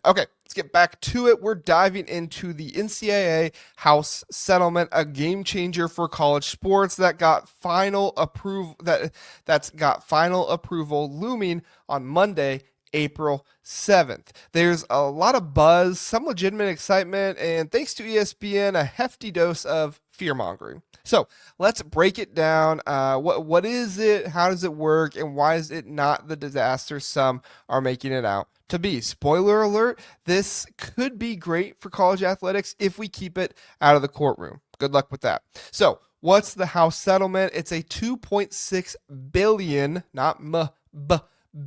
Okay, let's get back to it. We're diving into the NCAA House settlement, a game changer for college sports that got final approval that's got final approval looming on Monday, April 7th. There's a lot of buzz, some legitimate excitement, and thanks to ESPN, a hefty dose of fear mongering. So let's break it down. What is it? How does it work? And why is it not the disaster some are making it out to be? Spoiler alert, this could be great for college athletics if we keep it out of the courtroom. Good luck with that. So, what's the House settlement? It's a 2.6 billion, not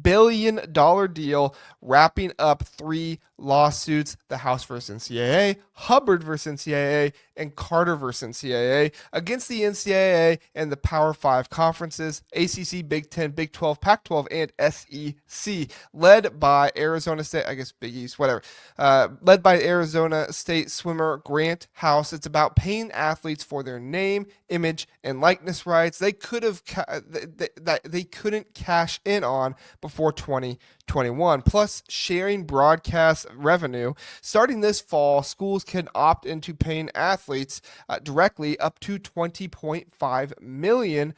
billion-dollar deal wrapping up three lawsuits: the House versus NCAA, Hubbard versus NCAA, and Carter versus NCAA against the NCAA and the Power 5 conferences: ACC, Big Ten, Big 12, Pac 12, and SEC, led by Arizona State, I guess Big East, whatever, led by Arizona State swimmer Grant House. It's about paying athletes for their name, image, and likeness rights they they couldn't cash in on before 2021, plus sharing broadcast revenue. Starting this fall, schools can opt into paying athletes directly up to $20.5 million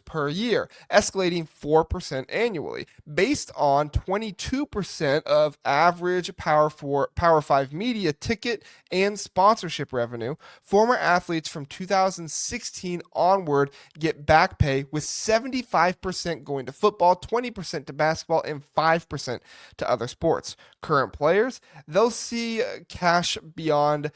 per year, escalating 4% annually, based on 22% of average Power 5 media ticket and sponsorship revenue. Former athletes from 2016 onward get back pay, with 75% going to football, 20% to basketball, and 5% to other sports. Current players, they'll see cash beyond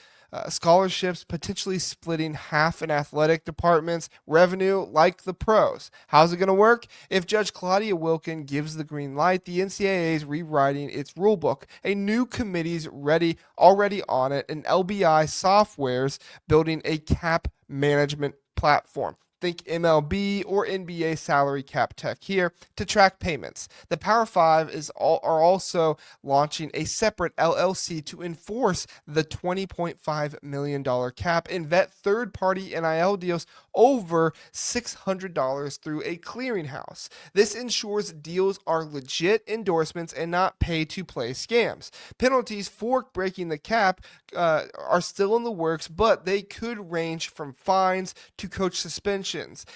scholarships, potentially splitting half in athletic departments' revenue like the pros. How's it going to work? If Judge Claudia Wilkin gives the green light, the NCAA is rewriting its rulebook. A new committee's already on it, and LBI Software's building a cap management platform. Think MLB or NBA salary cap tech here to track payments. The Power 5 are also launching a separate LLC to enforce the $20.5 million cap and vet third-party NIL deals over $600 through a clearinghouse. This ensures deals are legit endorsements and not pay-to-play scams. Penalties for breaking the cap are still in the works, but they could range from fines to coach suspension.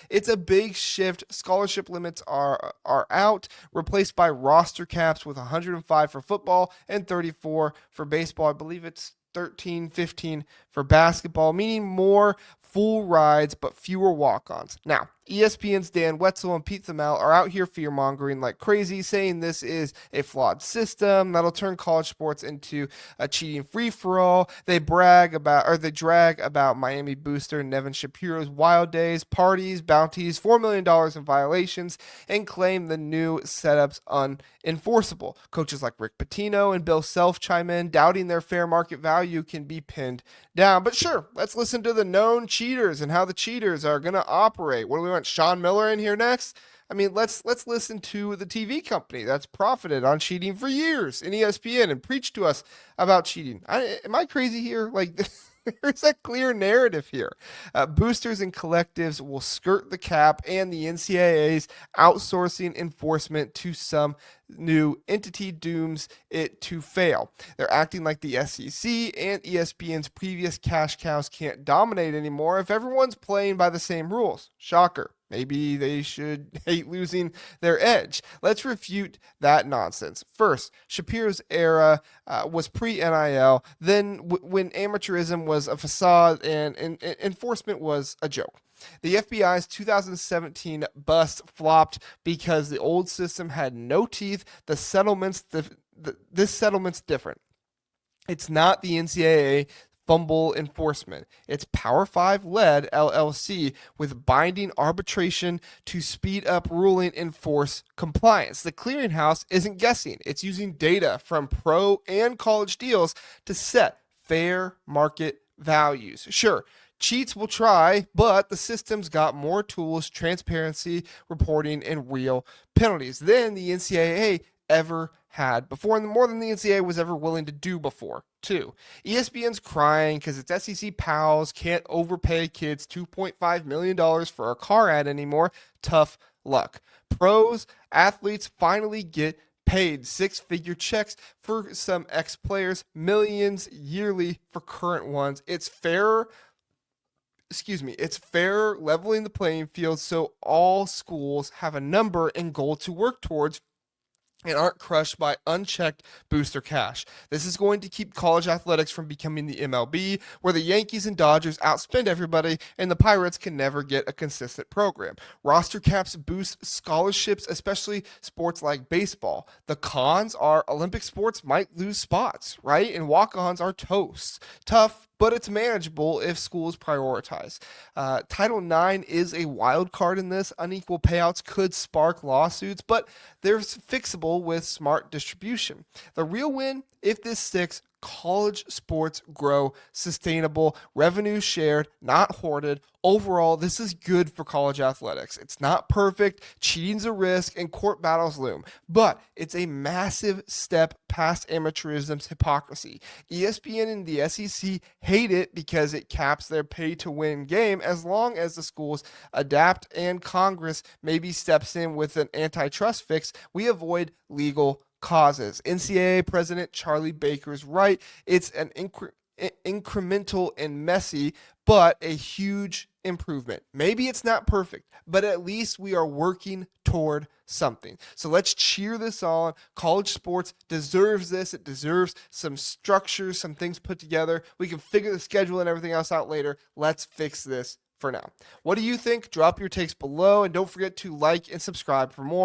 It's a big shift. Scholarship limits are out, replaced by roster caps with 105 for football and 34 for baseball. I believe it's 13, 15 for basketball, meaning more full rides but fewer walk-ons. Now, ESPN's Dan Wetzel and Pete Thamel are out here fear-mongering like crazy, saying this is a flawed system that'll turn college sports into a cheating free-for-all. They drag about Miami booster Nevin Shapiro's wild days, parties, bounties, $4 million in violations, and claim the new setup's unenforceable. Coaches like Rick Pitino and Bill Self chime in, doubting their fair market value can be pinned down. But sure, let's listen to the known cheaters and how the cheaters are going to operate. What do we want Sean Miller in here next? I mean, let's listen to the TV company that's profited on cheating for years in ESPN and preach to us about cheating. Am I crazy here? Like, there's a clear narrative here. Boosters and collectives will skirt the cap, and the NCAA's outsourcing enforcement to some new entity dooms it to fail. They're acting like the SEC and ESPN's previous cash cows can't dominate anymore if everyone's playing by the same rules. Shocker. Maybe they should hate losing their edge. Let's refute that nonsense. First, Shapiro's era was pre-NIL, then when amateurism was a facade and enforcement was a joke. The FBI's 2017 bust flopped because the old system had no teeth. This settlement's different. It's not the NCAA fumble enforcement. It's Power 5 led LLC with binding arbitration to speed up ruling and force compliance. The clearinghouse isn't guessing. It's using data from pro and college deals to set fair market values. Sure, cheats will try, but the system's got more tools, transparency, reporting, and real penalties than the NCAA ever had before, and more than the NCAA was ever willing to do before, too. ESPN's crying because its SEC pals can't overpay kids $2.5 million for a car ad anymore. Tough luck. Pros, athletes finally get paid six-figure checks for some ex-players, millions yearly for current ones. It's fair. Excuse me, it's fair, leveling the playing field so all schools have a number and goal to work towards and aren't crushed by unchecked booster cash. This is going to keep college athletics from becoming the MLB, where the Yankees and Dodgers outspend everybody and the Pirates can never get a consistent program. Roster caps boost scholarships, especially sports like baseball. The cons are Olympic sports might lose spots, right? And walk-ons are toast. Tough, but it's manageable if schools prioritize. Title IX is a wild card in this. Unequal payouts could spark lawsuits, but they're fixable with smart distribution. The real win, if this sticks, college sports grow sustainable, revenue shared, not hoarded. Overall, this is good for college athletics. It's not perfect, cheating's a risk, and court battles loom, but it's a massive step past amateurism's hypocrisy. ESPN and the SEC hate it because it caps their pay-to-win game. As long as the schools adapt and Congress maybe steps in with an antitrust fix, we avoid legal causes. NCAA President Charlie Baker's right. It's an incremental and messy, but a huge improvement. Maybe it's not perfect, but at least we are working toward something. So let's cheer this on. College sports deserves this. It deserves some structure, some things put together. We can figure the schedule and everything else out later. Let's fix this for now. What do you think? Drop your takes below, and don't forget to like and subscribe for more.